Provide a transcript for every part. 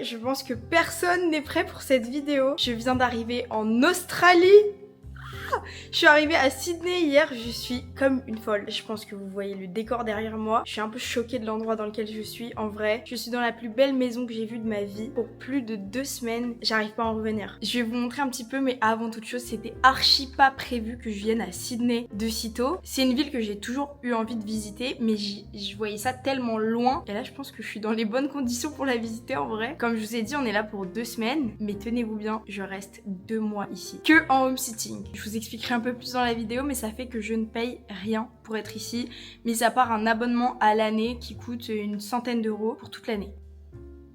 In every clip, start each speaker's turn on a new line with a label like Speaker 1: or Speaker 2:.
Speaker 1: Je pense que personne n'est prêt pour cette vidéo. Je viens d'arriver en Australie. Je suis arrivée à Sydney hier, je suis comme une folle. Je pense que vous voyez le décor derrière moi. Je suis un peu choquée de l'endroit dans lequel je suis. En vrai, je suis dans la plus belle maison que j'ai vue de ma vie. Pour plus de 2 semaines, j'arrive pas à en revenir. Je vais vous montrer un petit peu, mais avant toute chose, c'était archi pas prévu que je vienne à Sydney de sitôt. C'est une ville que j'ai toujours eu envie de visiter, mais je voyais ça tellement loin. Et là, je pense que je suis dans les bonnes conditions pour la visiter en vrai. Comme je vous ai dit, on est là pour 2 semaines, mais tenez-vous bien, je reste 2 mois ici. Que en home-sitting. Je vous expliquerai un peu plus dans la vidéo, mais ça fait que je ne paye rien pour être ici, mis à part un abonnement à l'année qui coûte une centaine d'euros pour toute l'année.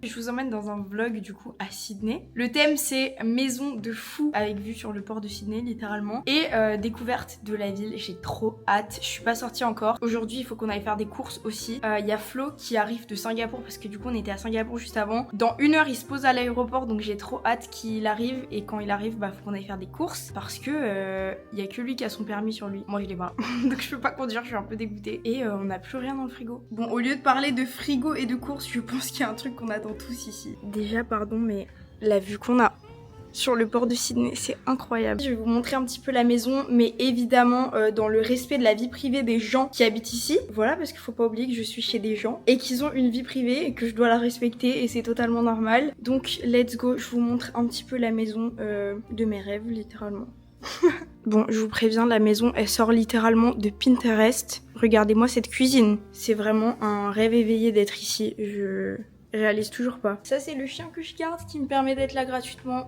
Speaker 1: Je vous emmène dans un vlog du coup à Sydney. Le thème c'est maison de fou avec vue sur le port de Sydney littéralement et découverte de la ville. J'ai trop hâte, je suis pas sortie encore. Aujourd'hui il faut qu'on aille faire des courses aussi. Il y a Flo qui arrive de Singapour parce que du coup on était à Singapour juste avant. Dans 1 heure il se pose à l'aéroport donc j'ai trop hâte qu'il arrive et quand il arrive bah faut qu'on aille faire des courses parce que il y a que lui qui a son permis sur lui. Moi je l'ai pas donc je peux pas conduire, je suis un peu dégoûtée et on n'a plus rien dans le frigo. Bon au lieu de parler de frigo et de courses je pense qu'il y a un truc qu'on attend tous ici. Déjà pardon mais la vue qu'on a sur le port de Sydney c'est incroyable. Je vais vous montrer un petit peu la maison mais évidemment dans le respect de la vie privée des gens qui habitent ici. Voilà parce qu'il faut pas oublier que je suis chez des gens et qu'ils ont une vie privée et que je dois la respecter et c'est totalement normal. Donc let's go, je vous montre un petit peu la maison de mes rêves littéralement. Bon, je vous préviens, la maison, elle sort littéralement de Pinterest. Regardez-moi cette cuisine. C'est vraiment un rêve éveillé d'être ici. Je réalise toujours pas. Ça, c'est le chien que je garde qui me permet d'être là gratuitement.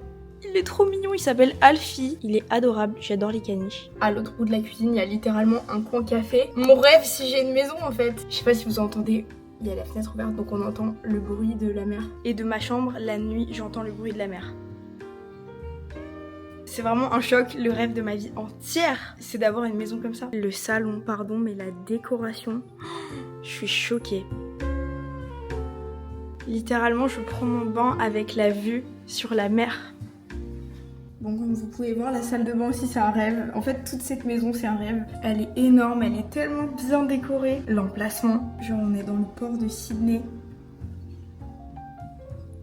Speaker 1: Il est trop mignon, il s'appelle Alfie. Il est adorable, j'adore les caniches. À l'autre bout de la cuisine, il y a littéralement un coin café. Mon rêve si j'ai une maison en fait. Je sais pas si vous entendez. Il y a la fenêtre ouverte donc on entend le bruit de la mer. Et de ma chambre, la nuit, j'entends le bruit de la mer. C'est vraiment un choc, le rêve de ma vie entière, c'est d'avoir une maison comme ça. Le salon, pardon, mais la décoration, je suis choquée. Littéralement, je prends mon bain avec la vue sur la mer. Bon, comme vous pouvez voir, la salle de bain aussi, c'est un rêve. En fait, toute cette maison, c'est un rêve. Elle est énorme, elle est tellement bien décorée. L'emplacement, genre on est dans le port de Sydney.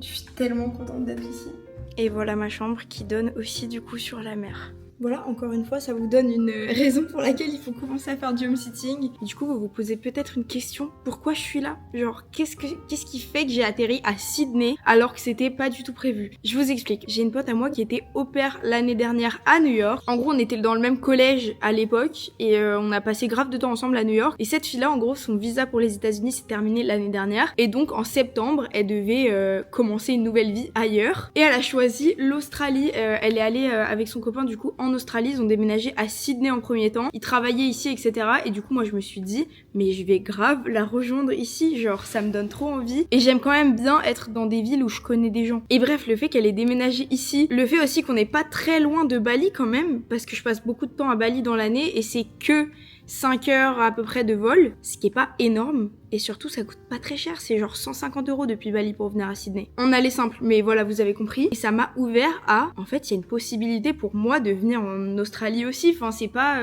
Speaker 1: Je suis tellement contente d'être ici. Et voilà ma chambre qui donne aussi du coup sur la mer. Voilà, encore une fois, ça vous donne une raison pour laquelle il faut commencer à faire du home-sitting. Du coup, vous vous posez peut-être une question. Pourquoi je suis là? Genre, qu'est-ce qui fait que j'ai atterri à Sydney alors que c'était pas du tout prévu? Je vous explique. J'ai une pote à moi qui était au pair l'année dernière à New York. En gros, on était dans le même collège à l'époque et on a passé grave de temps ensemble à New York. Et cette fille-là, en gros, son visa pour les États-Unis s'est terminé l'année dernière. Et donc, en septembre, elle devait commencer une nouvelle vie ailleurs. Et elle a choisi l'Australie. Elle est allée avec son copain, du coup, en Australie, ils ont déménagé à Sydney en premier temps, ils travaillaient ici etc et du coup moi je me suis dit mais je vais grave la rejoindre ici, genre ça me donne trop envie et j'aime quand même bien être dans des villes où je connais des gens. Et bref, le fait qu'elle ait déménagé ici, le fait aussi qu'on n'est pas très loin de Bali quand même, parce que je passe beaucoup de temps à Bali dans l'année et c'est que 5 heures à peu près de vol, ce qui est pas énorme. Et surtout, ça coûte pas très cher, c'est genre 150 € depuis Bali pour venir à Sydney. On allait simple, mais voilà, vous avez compris. Et ça m'a ouvert à, en fait, il y a une possibilité pour moi de venir en Australie aussi. Enfin, c'est pas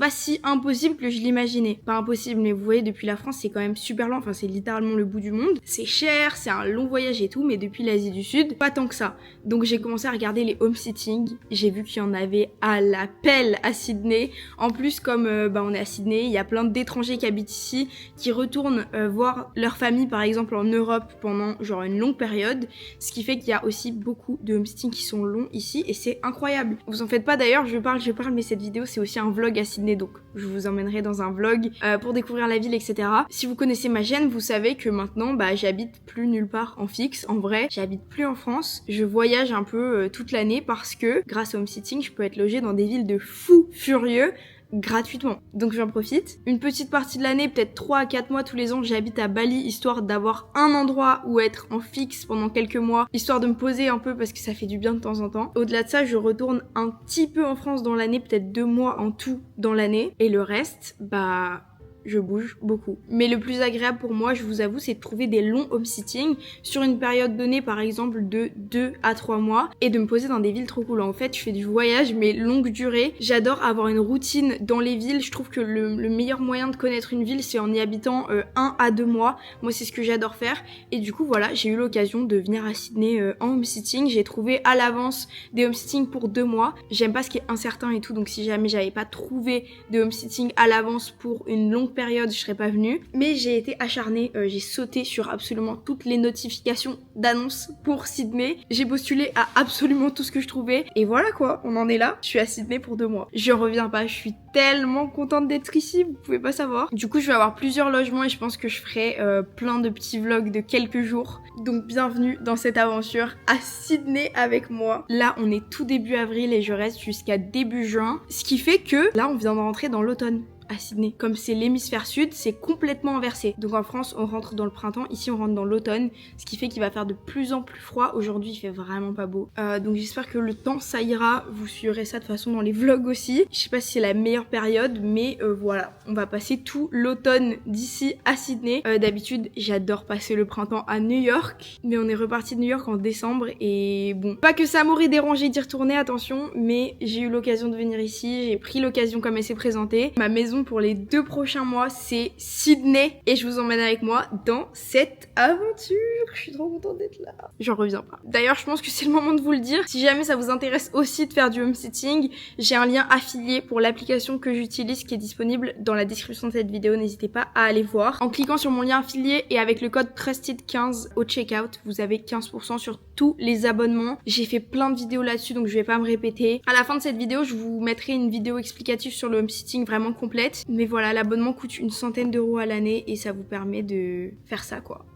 Speaker 1: si impossible que je l'imaginais. Pas impossible, mais vous voyez, depuis la France, c'est quand même super loin. Enfin, c'est littéralement le bout du monde. C'est cher, c'est un long voyage et tout, mais depuis l'Asie du Sud, pas tant que ça. Donc j'ai commencé à regarder les home-sitting. J'ai vu qu'il y en avait à la pelle à Sydney. En plus, comme on est à Sydney, il y a plein d'étrangers qui habitent ici, qui retournent voir leur famille par exemple en Europe pendant genre une longue période, ce qui fait qu'il y a aussi beaucoup de home-sitting qui sont longs ici et c'est incroyable. Vous en faites pas d'ailleurs, je parle mais cette vidéo c'est aussi un vlog à Sydney donc je vous emmènerai dans un vlog pour découvrir la ville etc. Si vous connaissez ma chaîne, vous savez que maintenant j'habite plus nulle part en fixe, en vrai j'habite plus en France, je voyage un peu toute l'année parce que grâce au home-sitting je peux être logée dans des villes de fous furieux gratuitement. Donc j'en profite. Une petite partie de l'année, peut-être 3 à 4 mois tous les ans, j'habite à Bali histoire d'avoir un endroit où être en fixe pendant quelques mois, histoire de me poser un peu parce que ça fait du bien de temps en temps. Au-delà de ça, je retourne un petit peu en France dans l'année, peut-être 2 mois en tout dans l'année. Et le reste, je bouge beaucoup. Mais le plus agréable pour moi, je vous avoue, c'est de trouver des longs home-sitting sur une période donnée, par exemple de 2 à 3 mois, et de me poser dans des villes trop cool. En fait, je fais du voyage, mais longue durée. J'adore avoir une routine dans les villes. Je trouve que le meilleur moyen de connaître une ville, c'est en y habitant 1 à 2 mois. Moi, c'est ce que j'adore faire. Et du coup, voilà, j'ai eu l'occasion de venir à Sydney en home-sitting. J'ai trouvé à l'avance des home-sitting pour 2 mois. J'aime pas ce qui est incertain et tout, donc si jamais j'avais pas trouvé de home-sitting à l'avance pour une longue période, je serais pas venue. Mais j'ai été acharnée, j'ai sauté sur absolument toutes les notifications d'annonces pour Sydney. J'ai postulé à absolument tout ce que je trouvais. Et voilà quoi, on en est là. Je suis à Sydney pour 2 mois. Je reviens pas, je suis tellement contente d'être ici, vous pouvez pas savoir. Du coup, je vais avoir plusieurs logements et je pense que je ferai plein de petits vlogs de quelques jours. Donc bienvenue dans cette aventure à Sydney avec moi. Là, on est tout début avril et je reste jusqu'à début juin. Ce qui fait que là, on vient de rentrer dans l'automne à Sydney. Comme c'est l'hémisphère sud, c'est complètement inversé. Donc en France, on rentre dans le printemps, ici on rentre dans l'automne, ce qui fait qu'il va faire de plus en plus froid. Aujourd'hui, il fait vraiment pas beau. Donc j'espère que le temps, ça ira. Vous suivrez ça de toute façon dans les vlogs aussi. Je sais pas si c'est la meilleure période, mais voilà. On va passer tout l'automne d'ici à Sydney. D'habitude, j'adore passer le printemps à New York, mais on est reparti de New York en décembre et bon, pas que ça m'aurait dérangé d'y retourner, attention, mais j'ai eu l'occasion de venir ici, j'ai pris l'occasion comme elle s'est présentée. Ma maison pour les 2 prochains mois, c'est Sydney et je vous emmène avec moi dans cette aventure. Je suis trop contente d'être là. J'en reviens pas. D'ailleurs, je pense que c'est le moment de vous le dire. Si jamais ça vous intéresse aussi de faire du home-sitting, j'ai un lien affilié pour l'application que j'utilise qui est disponible dans la description de cette vidéo. N'hésitez pas à aller voir. En cliquant sur mon lien affilié et avec le code TRUSTED15 au checkout, vous avez 15% sur tous les abonnements. J'ai fait plein de vidéos là-dessus, donc je vais pas me répéter. À la fin de cette vidéo, je vous mettrai une vidéo explicative sur le home-sitting vraiment complète. Mais voilà, l'abonnement coûte une centaine d'euros à l'année et ça vous permet de faire ça quoi.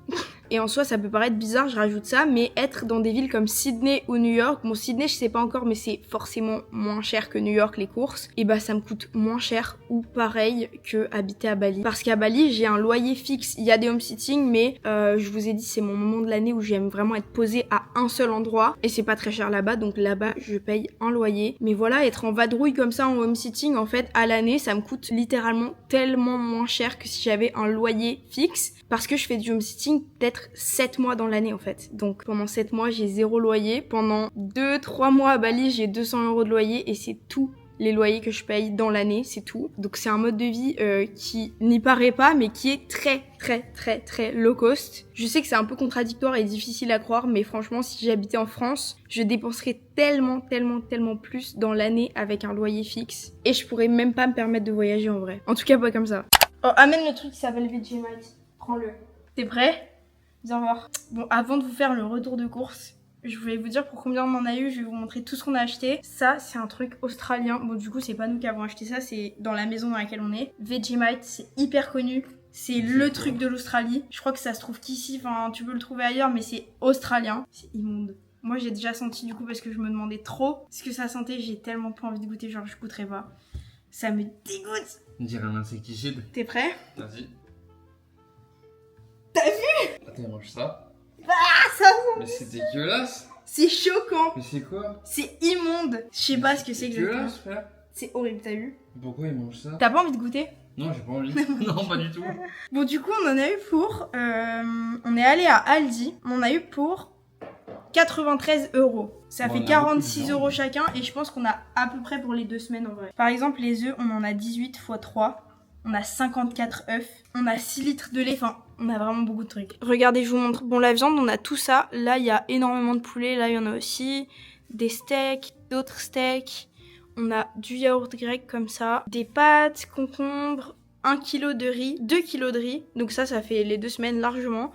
Speaker 1: Et en soi, ça peut paraître bizarre, je rajoute ça, mais être dans des villes comme Sydney ou New York, bon Sydney je sais pas encore, mais c'est forcément moins cher que New York les courses, et bah ça me coûte moins cher ou pareil que habiter à Bali. Parce qu'à Bali, j'ai un loyer fixe, il y a des home-sitting, mais je vous ai dit, c'est mon moment de l'année où j'aime vraiment être posée à un seul endroit, et c'est pas très cher là-bas, donc là-bas je paye un loyer. Mais voilà, être en vadrouille comme ça en home-sitting, en fait, à l'année, ça me coûte littéralement tellement moins cher que si j'avais un loyer fixe, parce que je fais du home-sitting peut-être 7 mois dans l'année en fait. Donc pendant 7 mois j'ai 0 loyer. Pendant 2-3 mois à Bali j'ai 200 € de loyer et c'est tout les loyers que je paye dans l'année, c'est tout. Donc c'est un mode de vie qui n'y paraît pas mais qui est très low cost. Je sais que c'est un peu contradictoire et difficile à croire, mais franchement si j'habitais en France, je dépenserais tellement plus dans l'année avec un loyer fixe et je pourrais même pas me permettre de voyager en vrai. En tout cas pas comme ça. Oh, amène le truc qui s'appelle Vegemite. Prends-le. T'es prêt? Viens voir. Bon, avant de vous faire le retour de course, je voulais vous dire pour combien on en a eu, je vais vous montrer tout ce qu'on a acheté. Ça, c'est un truc australien. Bon, du coup, c'est pas nous qui avons acheté ça, c'est dans la maison dans laquelle on est. Vegemite, c'est hyper connu. C'est le truc de l'Australie. Je crois que ça se trouve qu'ici, enfin, tu peux le trouver ailleurs, mais c'est australien. C'est immonde. Moi, j'ai déjà senti du coup parce que je me demandais trop ce que ça sentait. J'ai tellement pas envie de goûter, genre je goûterai pas. Ça me dégoûte.
Speaker 2: On dirait un insecticide.
Speaker 1: T'es prêt?
Speaker 2: Vas-y.
Speaker 1: T'as vu?
Speaker 2: Attends, mange ça.
Speaker 1: Ah, ça sent.
Speaker 2: Mais c'est dégueulasse.
Speaker 1: C'est choquant.
Speaker 2: Mais c'est quoi?
Speaker 1: C'est immonde. Je sais pas ce que c'est exactement.
Speaker 2: Dégueulasse, frère.
Speaker 1: C'est horrible, t'as vu?
Speaker 2: Pourquoi ils mangent ça?
Speaker 1: T'as pas envie de goûter?
Speaker 2: Non, j'ai pas envie. Non, pas du tout.
Speaker 1: Bon, du coup, on en a eu pour... on est allé à Aldi. On en a eu pour 93 €. Ça fait 46 € chacun et je pense qu'on a à peu près pour les 2 semaines en vrai. Par exemple, les œufs, on en a 18 x 3. On a 54 œufs. On a 6 litres de lait. Enfin, on a vraiment beaucoup de trucs. Regardez, je vous montre. Bon, la viande, on a tout ça. Là, il y a énormément de poulet. Là, il y en a aussi. Des steaks, d'autres steaks. On a du yaourt grec comme ça. Des pâtes, concombres, 1 kg de riz, 2 kg de riz. Donc ça fait les 2 semaines largement.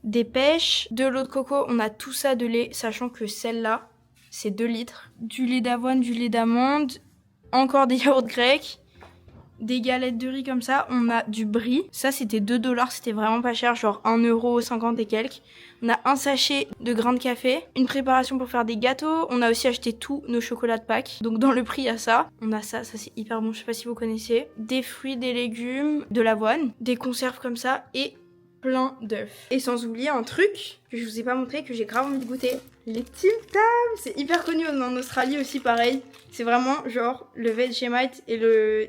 Speaker 1: Des pêches, de l'eau de coco. On a tout ça de lait, sachant que celle-là, c'est 2 litres. Du lait d'avoine, du lait d'amande. Encore des yaourts grecs. Des galettes de riz comme ça, on a du brie, ça c'était 2 $, c'était vraiment pas cher, genre 1,50 € et quelques. On a un sachet de grains de café, une préparation pour faire des gâteaux, on a aussi acheté tous nos chocolats de Pâques, donc dans le prix il y a ça. On a ça c'est hyper bon, je sais pas si vous connaissez. Des fruits, des légumes, de l'avoine, des conserves comme ça et plein d'œufs. Et sans oublier un truc que je vous ai pas montré, que j'ai grave envie de goûter. Les Tim Tam, c'est hyper connu en Australie aussi, pareil. C'est vraiment genre le Vegemite et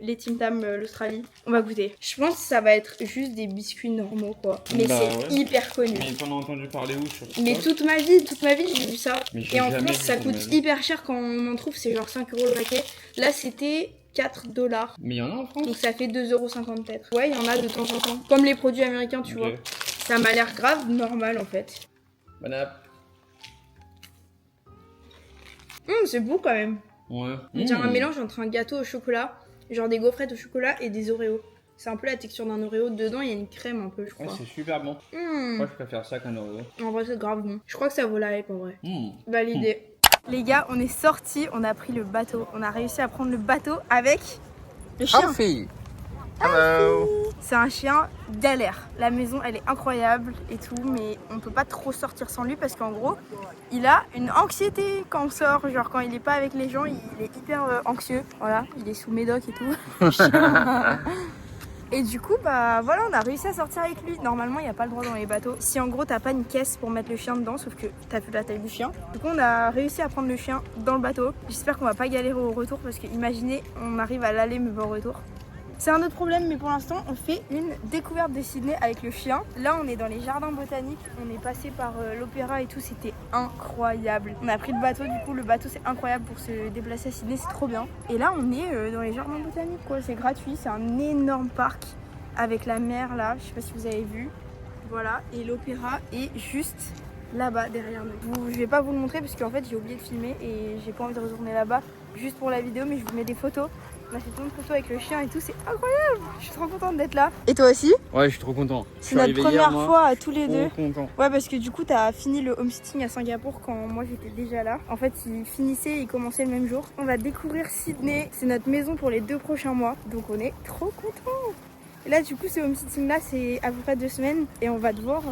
Speaker 1: les Tim Tam l'Australie. On va goûter. Je pense que ça va être juste des biscuits normaux quoi. Mais c'est hyper connu.
Speaker 2: Mais t'en as entendu parler où sur
Speaker 1: Mais toute ma vie j'ai vu ça. Et en France ça coûte hyper cher quand on en trouve, c'est genre 5 € le paquet. Là c'était 4$.
Speaker 2: Mais il y en a en France.
Speaker 1: Donc ça fait 2,50 € peut-être. Ouais, il y en a de temps en temps. Comme les produits américains, tu vois. Ça m'a l'air grave normal en fait.
Speaker 2: Bon app.
Speaker 1: C'est beau quand même.
Speaker 2: Ouais.
Speaker 1: On dirait un mélange entre un gâteau au chocolat, genre des gaufrettes au chocolat et des Oreos. C'est un peu la texture d'un Oreo. Dedans, il y a une crème un peu, je crois.
Speaker 2: Ouais, c'est super bon. Moi, je préfère ça qu'un Oreo.
Speaker 1: En vrai, c'est grave bon. Je crois que ça vaut la hype en vrai. Validé. Les gars, on est sortis, on a pris le bateau. On a réussi à prendre le bateau avec le chien.
Speaker 2: Hello.
Speaker 1: C'est un chien galère. La maison, elle est incroyable et tout, mais on peut pas trop sortir sans lui parce qu'en gros, il a une anxiété quand on sort. Genre quand il est pas avec les gens, il est hyper anxieux. Voilà, il est sous médoc et tout. Et du coup, bah voilà, on a réussi à sortir avec lui. Normalement, il n'y a pas le droit dans les bateaux. Si en gros, t'as pas une caisse pour mettre le chien dedans, sauf que t'as vu la taille du chien. Du coup, on a réussi à prendre le chien dans le bateau. J'espère qu'on va pas galérer au retour parce que imaginez, on arrive à l'aller mais pas au retour. C'est un autre problème, mais pour l'instant, on fait une découverte de Sydney avec le chien. Là, on est dans les jardins botaniques. On est passé par l'opéra et tout. C'était incroyable. On a pris le bateau. Du coup, le bateau, c'est incroyable pour se déplacer à Sydney. C'est trop bien. Et là, on est dans les jardins botaniques, quoi. C'est gratuit. C'est un énorme parc avec la mer, là. Je sais pas si vous avez vu. Voilà. Et l'opéra est juste là-bas, derrière nous. Je vais pas vous le montrer parce qu'en fait, j'ai oublié de filmer et j'ai pas envie de retourner là-bas juste pour la vidéo, mais je vous mets des photos. On a fait plein de photos avec le chien et tout, c'est incroyable. Je suis trop contente d'être là. Et toi aussi?
Speaker 2: Ouais, je suis trop content.
Speaker 1: C'est notre première fois à tous les deux.
Speaker 2: Content.
Speaker 1: Ouais, parce que du coup, t'as fini le homesitting à Singapour quand moi j'étais déjà là. En fait, ils finissaient et ils commençaient le même jour. On va découvrir Sydney. C'est notre maison pour les 2 prochains mois. Donc on est trop contents. Et là, du coup, ce homesitting là, c'est à peu près 2 semaines et on va devoir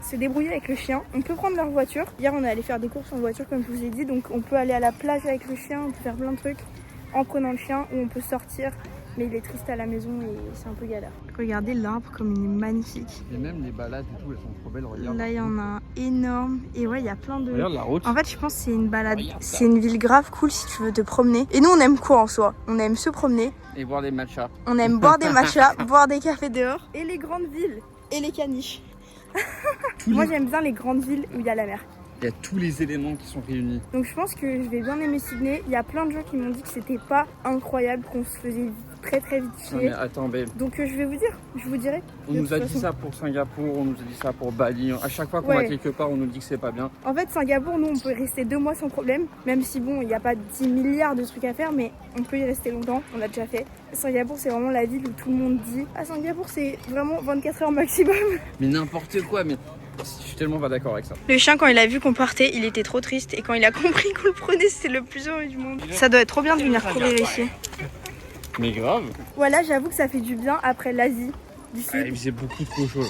Speaker 1: se débrouiller avec le chien. On peut prendre leur voiture. Hier, on est allé faire des courses en voiture, comme je vous ai dit. Donc on peut aller à la plage avec le chien, on peut faire plein de trucs en prenant le chien, ou on peut sortir, mais il est triste à la maison et c'est un peu galère. Regardez l'arbre comme il est magnifique.
Speaker 2: Et même les balades et tout, elles sont trop belles, regarde.
Speaker 1: Là il y en a un énorme et ouais il y a plein de...
Speaker 2: Regarde la route.
Speaker 1: En fait je pense que c'est une balade, c'est une ville grave cool si tu veux te promener. Et nous on aime quoi en soi? On aime se promener.
Speaker 2: Et boire des matchas.
Speaker 1: On aime boire des matchas, boire des cafés dehors. Et les grandes villes, et les caniches. Moi j'aime bien les grandes villes où il y a la mer.
Speaker 2: Il y a tous les éléments qui sont réunis.
Speaker 1: Donc je pense que je vais bien aimer Sydney. Il y a plein de gens qui m'ont dit que c'était pas incroyable, qu'on se faisait très très vite chier.
Speaker 2: Non mais attends, babe.
Speaker 1: Donc je vais vous dire, je vous dirai.
Speaker 2: On nous a dit ça pour Singapour, on nous a dit ça pour Bali. À chaque fois qu'on va quelque part, on nous dit que c'est pas bien.
Speaker 1: En fait, Singapour, nous, on peut y rester 2 mois sans problème. Même si bon, il n'y a pas 10 milliards de trucs à faire, mais on peut y rester longtemps. On l'a déjà fait. Singapour, c'est vraiment la ville où tout le monde dit « Ah, Singapour, c'est vraiment 24 heures maximum. »
Speaker 2: Mais n'importe quoi, mais... Je suis tellement pas d'accord avec ça.
Speaker 1: Le chien, quand il a vu qu'on partait, il était trop triste. Et quand il a compris qu'on le prenait, c'était le plus heureux du monde. Ça doit être trop bien de venir courir ici.
Speaker 2: Mais grave.
Speaker 1: Voilà, j'avoue que ça fait du bien après l'Asie du Sud.
Speaker 2: Il faisait beaucoup trop chaud là.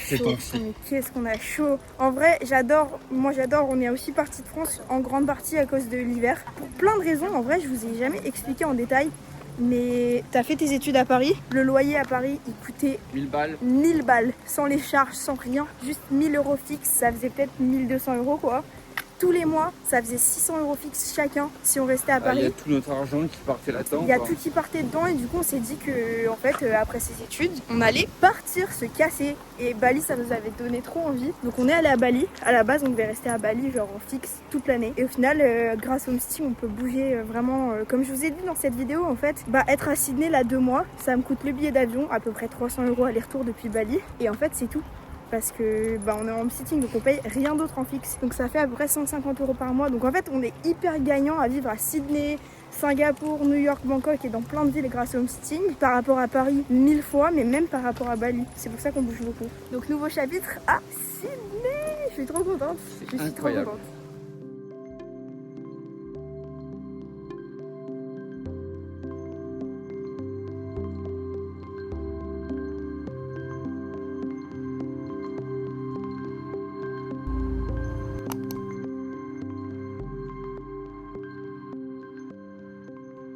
Speaker 1: C'est chaud. Mais qu'est-ce qu'on a chaud. En vrai, j'adore. Moi, j'adore. On est aussi parti de France en grande partie à cause de l'hiver. Pour plein de raisons. En vrai, je vous ai jamais expliqué en détail. Mais t'as fait tes études à Paris. Le loyer à Paris, il coûtait
Speaker 2: 1000 balles.
Speaker 1: 1000 balles, sans les charges, sans rien. Juste 1000 € fixes, ça faisait peut-être 1200 € quoi. Tous les mois, ça faisait 600 € fixes chacun si on restait à Paris.
Speaker 2: Il y a tout notre argent qui partait là-dedans.
Speaker 1: Il y a tout qui partait dedans et du coup on s'est dit que en fait après ces études, on allait partir se casser. Et Bali, ça nous avait donné trop envie. Donc on est allé à Bali. À la base, on devait rester à Bali genre en fixe toute l'année. Et au final, grâce au homesitting, on peut bouger vraiment. Comme je vous ai dit dans cette vidéo, en fait, être à Sydney là 2 mois, ça me coûte le billet d'avion, à peu près 300 € aller-retour depuis Bali. Et en fait, c'est tout. Parce que on est en homesitting, donc on paye rien d'autre en fixe. Donc ça fait à peu près 150 € par mois. Donc en fait, on est hyper gagnant à vivre à Sydney, Singapour, New York, Bangkok et dans plein de villes grâce au homesitting. Par rapport à Paris, 1000 fois, mais même par rapport à Bali. C'est pour ça qu'on bouge beaucoup. Donc nouveau chapitre à Sydney. Je suis trop contente. Je suis trop contente.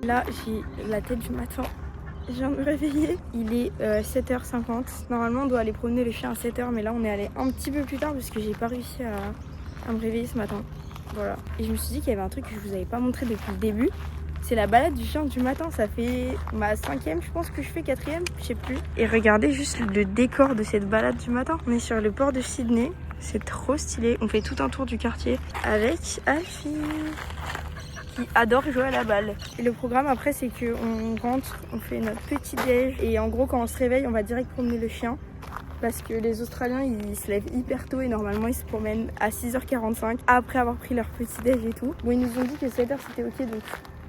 Speaker 1: Là, j'ai la tête du matin. je viens de me réveiller. Il est 7h50. Normalement, on doit aller promener le chien à 7h, mais là, on est allé un petit peu plus tard parce que j'ai pas réussi à me réveiller ce matin. Voilà. Et je me suis dit qu'il y avait un truc que je vous avais pas montré depuis le début. C'est la balade du chien du matin. Ça fait ma 5e, je pense que je fais 4e, je sais plus. Et regardez juste le décor de cette balade du matin. On est sur le port de Sydney. C'est trop stylé. On fait tout un tour du quartier avec Alfie, qui adore jouer à la balle. Et le programme après, c'est qu'on rentre, on fait notre petit déj et en gros quand on se réveille, on va direct promener le chien parce que les Australiens ils se lèvent hyper tôt et normalement ils se promènent à 6h45 après avoir pris leur petit déj et tout. Bon, ils nous ont dit que 7h c'était ok, donc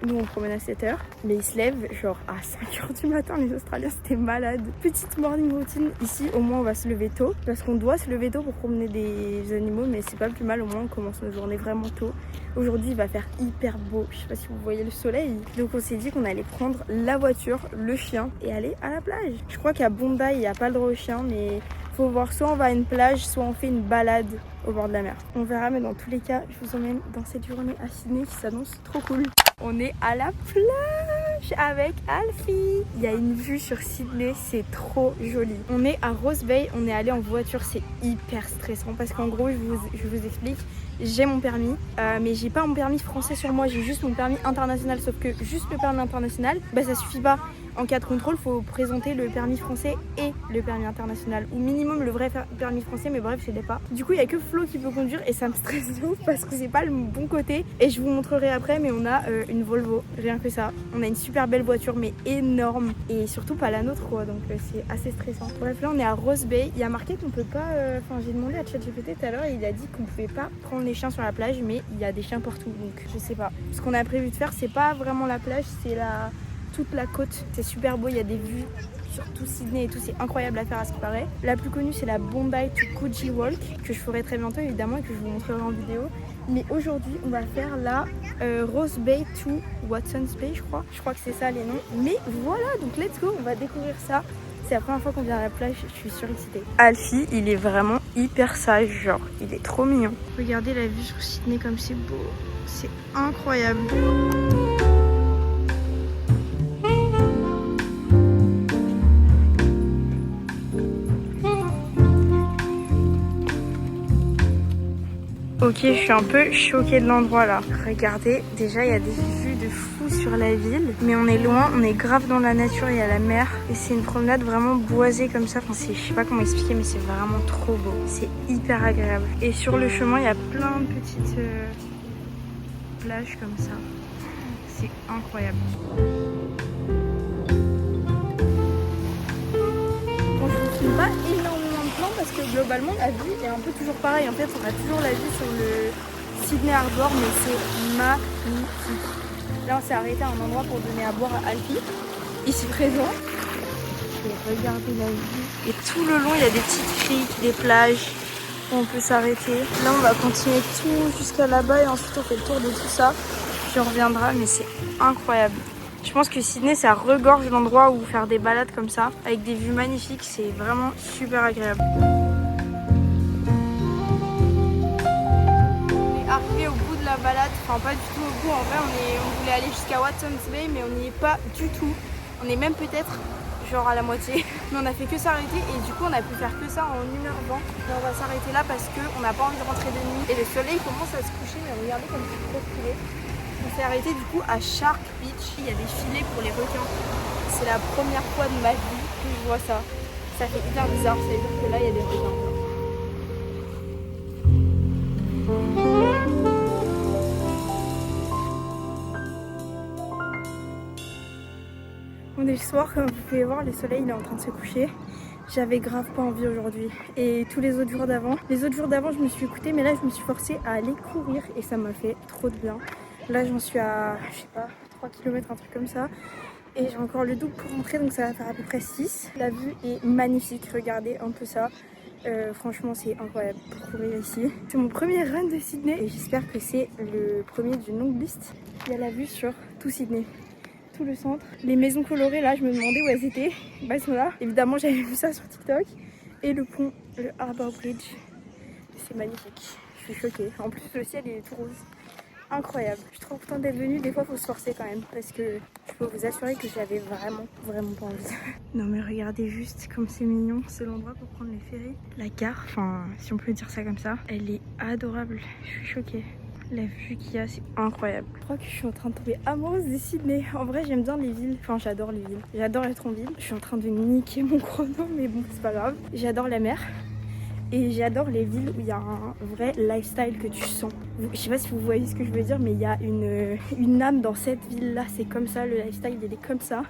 Speaker 1: nous on promène à 7h, mais ils se lèvent genre à 5h du matin. Les Australiens, c'était malade. Petite morning routine, ici au moins on va se lever tôt parce qu'on doit se lever tôt pour promener des animaux, mais c'est pas plus mal, au moins on commence nos journées vraiment tôt. Aujourd'hui il va faire hyper beau, je sais pas si vous voyez le soleil, donc on s'est dit qu'on allait prendre la voiture, le chien et aller à la plage. Je crois qu'à Bondi il n'y a pas le droit au chien, mais faut voir, soit on va à une plage, soit on fait une balade au bord de la mer. On verra, mais dans tous les cas je vous emmène dans cette journée à Sydney qui s'annonce trop cool. On est à la plage avec Alfie. Il y a une vue sur Sydney, c'est trop joli. On est à Rose Bay, on est allé en voiture, c'est hyper stressant parce qu'en gros, je vous explique, j'ai mon permis, mais j'ai pas mon permis français sur moi, j'ai juste mon permis international. Sauf que juste le permis international, bah ça suffit pas. En cas de contrôle, il faut présenter le permis français et le permis international. Ou minimum le vrai permis français, mais bref, je l'ai pas. Du coup, il n'y a que Flo qui peut conduire et ça me stresse de ouf parce que c'est pas le bon côté. Et je vous montrerai après, mais on a une Volvo, rien que ça. On a une super belle voiture, mais énorme. Et surtout pas la nôtre, quoi. Donc c'est assez stressant. Bref, là, on est à Rose Bay. Il y a marqué qu'on peut pas... Enfin, j'ai demandé à ChatGPT tout à l'heure et il a dit qu'on pouvait pas prendre les chiens sur la plage, mais il y a des chiens partout. Donc je sais pas. Ce qu'on a prévu de faire, c'est pas vraiment la plage, c'est toute la côte. C'est super beau, il y a des vues sur tout Sydney et tout, c'est incroyable à faire à ce qui paraît. La plus connue, c'est la Bondi to Coogee Walk, que je ferai très bientôt évidemment et que je vous montrerai en vidéo. Mais aujourd'hui, on va faire la Rose Bay to Watson's Bay, je crois. Je crois que c'est ça les noms. Mais voilà, donc let's go, on va découvrir ça. C'est la première fois qu'on vient à la plage, je suis surexcitée. Alfie, il est vraiment hyper sage, genre, il est trop mignon. Regardez la vue sur Sydney comme c'est beau, c'est incroyable. Ok, je suis un peu choquée de l'endroit là. Regardez, déjà il y a des vues de fou sur la ville. Mais on est loin, on est grave dans la nature, il y a la mer. Et c'est une promenade vraiment boisée comme ça. Enfin, je sais pas comment expliquer, mais c'est vraiment trop beau. C'est hyper agréable. Et sur le chemin, il y a plein de petites plages comme ça. C'est incroyable. Bon, je ne filme pas énormément parce que globalement la vue est un peu toujours pareille. En fait, on a toujours la vue sur le Sydney Harbour, mais c'est magnifique. Là, on s'est arrêté à un endroit pour donner à boire à Alfie, ici présent. Et regardez la vue. Et tout le long, il y a des petites criques, des plages où on peut s'arrêter. Là, on va continuer tout jusqu'à là-bas et ensuite on fait le tour de tout ça. Puis on reviendra, mais c'est incroyable. Je pense que Sydney, ça regorge d'endroits où faire des balades comme ça, avec des vues magnifiques, c'est vraiment super agréable. On est arrivé au bout de la balade, enfin pas du tout au bout, en vrai on voulait aller jusqu'à Watson's Bay, mais on n'y est pas du tout. On est même peut-être genre à la moitié, mais on a fait que s'arrêter et du coup on a pu faire que ça en 1h20. Mais on va s'arrêter là parce qu'on n'a pas envie de rentrer de nuit et le soleil commence à se coucher, mais regardez comme c'est trop stylé. On s'est arrêté du coup à Shark Beach, il y a des filets pour les requins. C'est la première fois de ma vie que je vois ça. Ça fait hyper bizarre, ça veut dire que là il y a des requins. On est le soir, comme vous pouvez voir, le soleil il est en train de se coucher. J'avais grave pas envie aujourd'hui. Et tous les autres jours d'avant, je me suis écoutée, mais là je me suis forcée à aller courir et ça m'a fait trop de bien. Là j'en suis à, je sais pas, 3 km, un truc comme ça. Et j'ai encore le double pour rentrer, donc ça va faire à peu près 6. La vue est magnifique, regardez un peu ça. Franchement c'est incroyable pour courir ici. C'est mon premier run de Sydney et j'espère que c'est le premier d'une longue liste. Il y a la vue sur tout Sydney, tout le centre. Les maisons colorées là, je me demandais où elles étaient. Bah elles sont là. Évidemment j'avais vu ça sur TikTok. Et le pont, le Harbour Bridge, c'est magnifique. Je suis choquée. En plus le ciel il est tout rose. incroyable. Je suis trop contente d'être venue. Des fois faut se forcer quand même parce que je peux vous assurer que j'avais vraiment pas envie. Non mais regardez juste comme c'est mignon. C'est l'endroit pour prendre les ferries. La gare, enfin si on peut dire ça comme ça, elle est adorable. Je suis choquée. La vue qu'il y a, c'est incroyable. Je crois que je suis en train de tomber amoureuse de Sydney. En vrai, j'aime bien les villes. Enfin, j'adore les villes. J'adore être en ville. Je suis en train de niquer mon chrono, mais bon, c'est pas grave. J'adore la mer. Et j'adore les villes où il y a un vrai lifestyle que tu sens. Je sais pas si vous voyez ce que je veux dire, mais il y a une âme dans cette ville-là. C'est comme ça, le lifestyle, il est comme ça.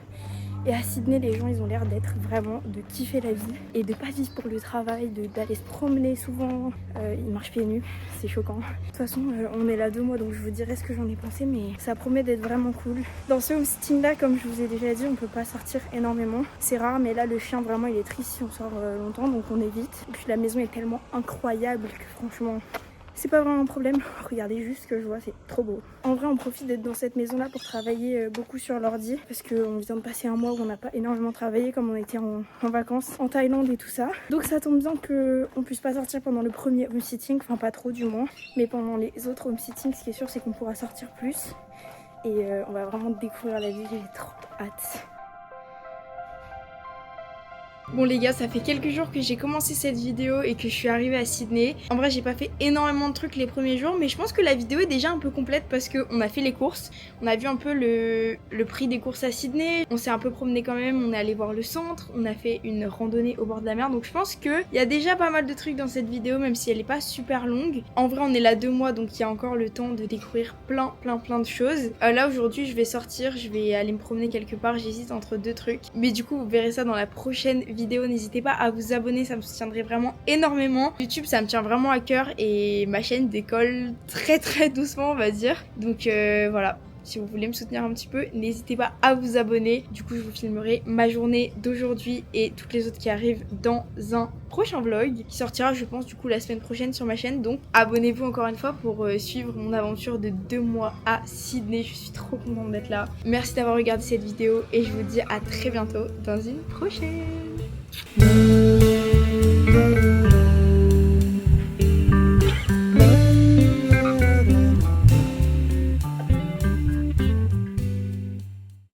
Speaker 1: Et à Sydney, les gens, ils ont l'air d'être vraiment de kiffer la vie et de pas vivre pour le travail, d'aller se promener souvent. Ils marchent pieds nus, c'est choquant. De toute façon, on est là 2 mois, donc je vous dirai ce que j'en ai pensé, mais ça promet d'être vraiment cool. Dans ce homesitting-là, comme je vous ai déjà dit, on peut pas sortir énormément. C'est rare, mais là, le chien, vraiment, il est triste si on sort longtemps, donc on évite. Et puis la maison est tellement incroyable que franchement... c'est pas vraiment un problème, regardez juste ce que je vois, c'est trop beau. En vrai, on profite d'être dans cette maison-là pour travailler beaucoup sur l'ordi parce qu'on vient de passer un mois où on n'a pas énormément travaillé comme on était en vacances en Thaïlande et tout ça. Donc ça tombe bien qu'on puisse pas sortir pendant le premier home-sitting, enfin pas trop du moins, mais pendant les autres home-sittings, ce qui est sûr, c'est qu'on pourra sortir plus. Et on va vraiment découvrir la ville, j'ai trop hâte. Bon les gars, ça fait quelques jours que j'ai commencé cette vidéo et que je suis arrivée à Sydney. En vrai, j'ai pas fait énormément de trucs les premiers jours, mais je pense que la vidéo est déjà un peu complète parce qu'on a fait les courses. On a vu un peu le prix des courses à Sydney. On s'est un peu promené quand même, on est allé voir le centre. On a fait une randonnée au bord de la mer. Donc je pense qu'il y a déjà pas mal de trucs dans cette vidéo, même si elle est pas super longue. En vrai, on est là 2 mois, donc il y a encore le temps de découvrir plein de choses. Là aujourd'hui, je vais sortir, je vais aller me promener quelque part. J'hésite entre 2 trucs. Mais du coup, vous verrez ça dans la prochaine vidéo. N'hésitez pas à vous abonner, ça me soutiendrait vraiment énormément. YouTube, ça me tient vraiment à cœur et ma chaîne décolle très doucement, on va dire. Donc voilà. Si vous voulez me soutenir un petit peu, n'hésitez pas à vous abonner. Du coup, je vous filmerai ma journée d'aujourd'hui et toutes les autres qui arrivent dans un prochain vlog qui sortira, je pense, du coup, la semaine prochaine sur ma chaîne. Donc, abonnez-vous encore une fois pour suivre mon aventure de 2 mois à Sydney. Je suis trop contente d'être là. Merci d'avoir regardé cette vidéo et je vous dis à très bientôt dans une prochaine.